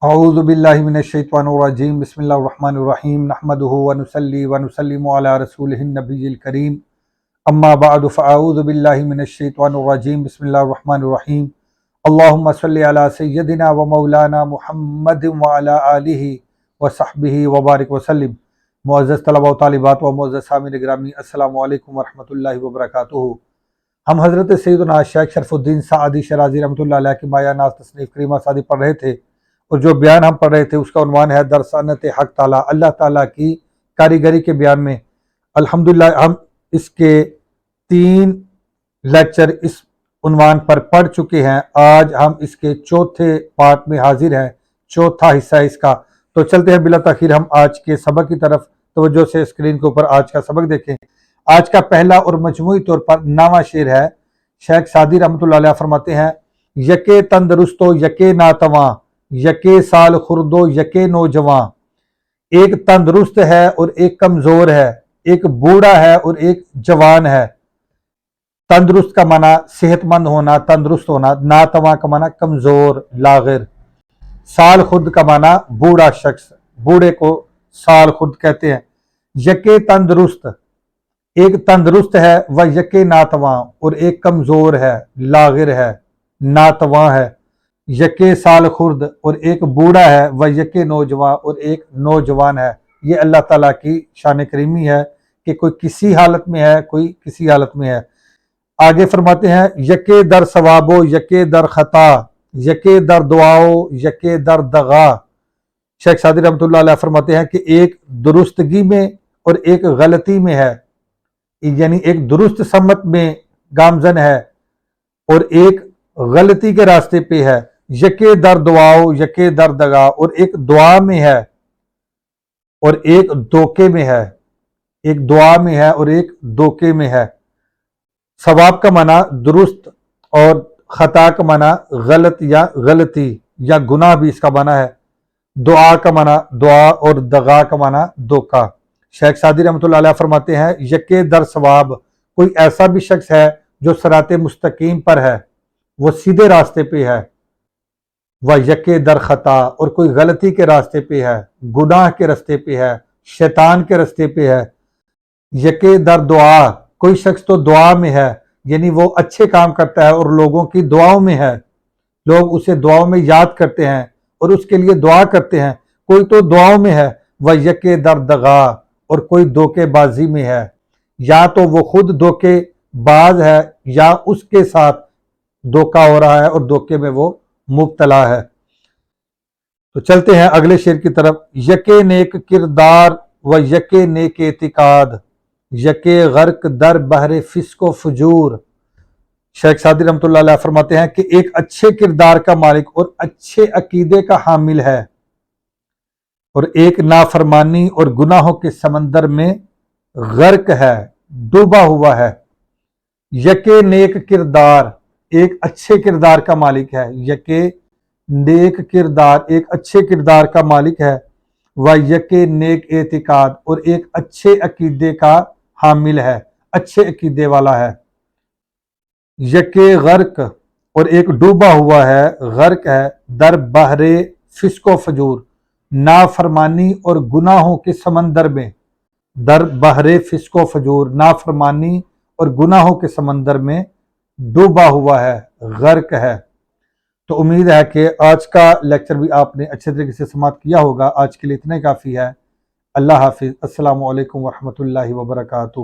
اعوذ باللہ من الشیطان الرجیم بسم اللہ الرحمن الرحیم نحمدہ ونصلی ونسلم علی رسولہ النبی الکریم اما بعد فاعوذ باللہ من الشیطان الرجیم بسم اللہ الرحمن الرحیم اللہم صلی علی سیدنا و مولانا محمد وعلی آلہ وصحبہ وبارک وسلم۔ معزز طلبہ و طالبات و معزز سامعین گرامی، السلام علیکم ورحمۃ اللہ وبرکاتہ۔ ہم حضرت سیدنا شیخ شرف الدین سعدی شرازی رحمۃ اللہ علیہ کی مایہ ناز تصنیف کریمہ سعدی پڑھ رہے تھے، اور جو بیان ہم پڑھ رہے تھے اس کا عنوان ہے درسانت حق تعالیٰ، اللہ تعالیٰ کی کاریگری کے بیان میں۔ الحمدللہ ہم اس کے 3 لیکچر اس عنوان پر پڑھ چکے ہیں۔ آج ہم اس کے چوتھے پارٹ میں حاضر ہیں، چوتھا حصہ ہے اس کا۔ تو چلتے ہیں بلا تاخیر ہم آج کے سبق کی طرف۔ توجہ سے اسکرین کے اوپر آج کا سبق دیکھیں۔ آج کا پہلا اور مجموعی طور پر 9واں شعر ہے۔ شیخ سعدی رحمۃ اللہ علیہ فرماتے ہیں، یکے تندرستو یکے ناتواں، یکے سال خردو یکے نوجواں۔ ایک تندرست ہے اور ایک کمزور ہے، ایک بوڑھا ہے اور ایک جوان ہے۔ تندرست کا معنی صحت مند ہونا، تندرست ہونا۔ ناتواں کا معنی کمزور، لاغر۔ سال خرد کا معنی بوڑھا شخص، بوڑھے کو سال خرد کہتے ہیں۔ یکے تندرست، ایک تندرست ہے، وہ یکے ناتواں، اور ایک کمزور ہے، لاغر ہے، ناتواں ہے۔ یکے سال خرد اور ایک بوڑھا ہے، وہ یکے نوجوان اور ایک نوجوان ہے۔ یہ اللہ تعالیٰ کی شان کریمی ہے کہ کوئی کسی حالت میں ہے، کوئی کسی حالت میں ہے۔ آگے فرماتے ہیں، یکے در ثوابو یکے در خطا، یکے در دعاؤ یکے در دغا۔ شیخ سعدی رحمۃ اللہ علیہ فرماتے ہیں کہ ایک درستگی میں اور ایک غلطی میں ہے، یعنی ایک درست سمت میں گامزن ہے اور ایک غلطی کے راستے پہ ہے۔ یکے در دعاؤ یکے در دغا، اور ایک دعا میں ہے اور ایک دھوکے میں ہے، ایک دعا میں ہے اور ایک دھوکے میں ہے۔ ثواب کا معنی درست اور خطا کا معنی غلط یا غلطی یا گناہ بھی اس کا معنی ہے۔ دعا کا معنی دعا اور دغا کا معنی دھوکا۔ شیخ سعدی رحمۃ اللہ علیہ فرماتے ہیں، یکے در ثواب، کوئی ایسا بھی شخص ہے جو صراط مستقیم پر ہے، وہ سیدھے راستے پہ ہے۔ وہ یکے در خطا، اور کوئی غلطی کے راستے پہ ہے، گناہ کے راستے پہ ہے، شیطان کے راستے پہ ہے۔ یکے در دعا، کوئی شخص تو دعا میں ہے، یعنی وہ اچھے کام کرتا ہے اور لوگوں کی دعاؤں میں ہے، لوگ اسے دعاؤں میں یاد کرتے ہیں اور اس کے لیے دعا کرتے ہیں۔ کوئی تو دعاؤں میں ہے۔ وہ یکے در دغا، اور کوئی دھوکے بازی میں ہے، یا تو وہ خود دھوکے باز ہے یا اس کے ساتھ دھوکا ہو رہا ہے اور دھوکے میں وہ مبتلا ہے۔ تو چلتے ہیں اگلے شعر کی طرف۔ یکے نیک کردار و یکے نیک اعتقاد، یکے غرق در بحر فسق و فجور۔ شیخ سعدی رحمۃ اللہ علیہ فرماتے ہیں کہ ایک اچھے کردار کا مالک اور اچھے عقیدے کا حامل ہے، اور ایک نافرمانی اور گناہوں کے سمندر میں غرق ہے، ڈوبا ہوا ہے۔ یکے نیک کردار، ایک اچھے کردار کا مالک ہے، یکے نیک کردار، ایک اچھے کردار کا مالک ہے، وہ یکے نیک اعتقاد، اور ایک اچھے عقیدے کا حامل ہے، اچھے عقیدے والا ہے۔ یکے غرق، اور ایک ڈوبا ہوا ہے، غرق ہے، در بحر فسق و فجور، نافرمانی اور گناہوں کے سمندر میں۔ در بحر فسق و فجور، نافرمانی اور گناہوں کے سمندر میں ڈوبا ہوا ہے، غرق ہے۔ تو امید ہے کہ آج کا لیکچر بھی آپ نے اچھے طریقے سے سماعت کیا ہوگا۔ آج کے لیے اتنا ہی کافی ہے۔ اللہ حافظ، السلام علیکم ورحمۃ اللہ وبرکاتہ۔